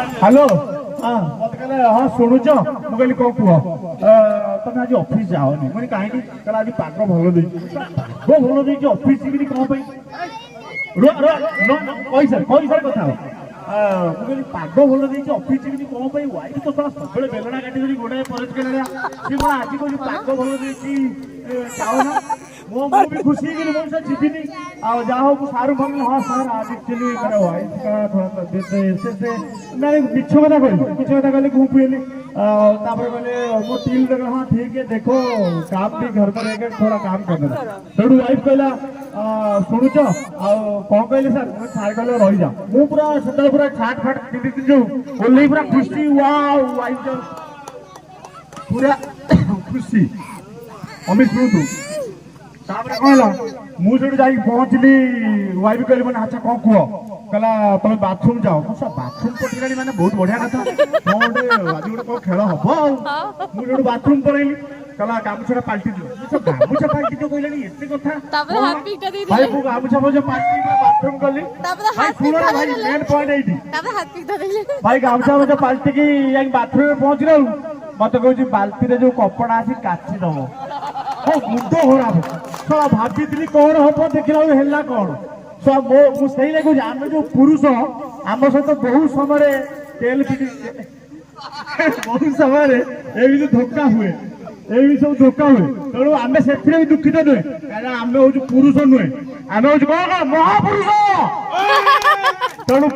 hello मत कहले हाँ शुणुच मु कहली कौन कह तुम आज ऑफिस जाओनी मुझे कहीं आज पाग भल दे भल दे ऑफिस जी कौन कही सर कथा मुझे पाग भल दे ऑफिस जी कौन वाइफ तो सब बेलना काटी गोड़े परज के सी मैं आज कह पाग भल दे जाओना मो भी खुशी कि मुझे जीविनी जहाँ हो सारू भाई हाँ सर आज एक्चुअली मेरा वाइफ का थोड़ा तबियत से मैं मिछ कथा कहली घूमली कहले वो टील लगा हाँ ठीक है देखो काम भी घर पर रहकर थोड़ा काम कर देना तेणु वाइफ कहला शुणुच कौन कहले सर सार कहले रही जा मु पूरा से पूरा छाट फाट जो ओल्ले पूरा खुशी वाइफ पूरा खुशी अमित शुणु तापर कहला मुझे जाई पहुंचली वाइफ कहली मैंने अच्छा कौन कह कहला तुम बाथरूम जाओ सब बाथरूम पटिलानी मैंने बहुत बढ़िया कथा गोटे आज गोटे कौन खेल हम मुझे बाथरूम पड़ेली कहला गामुछा पाल्टी दियो गामुछा पाल्टी दियो कहलानी एते कथा भाई मु गामुछा मजे पाल्टी बाथरूम गली भाई सुनो ना भाई मेन पॉइंट एठी भाई गामुछा मजे पाल्टी की जाई बाथरूम में पहुंच रहू मत कहू बाल्टी रे जो कपड़ा आसी काची दबो मुंड खराब सब भाभी कौन हम देखला है कौन सब मुझे लगुच आम जो पुरुष आम सहित बहुत समय तेल पिटी बहुत समय ये धोखा हुए ये सब धोखा हुए तेणु आम से भी दुखित नुहे कहीं आम हूँ पुरुष नुहे आम हूँ कौन महापुरुष तेणु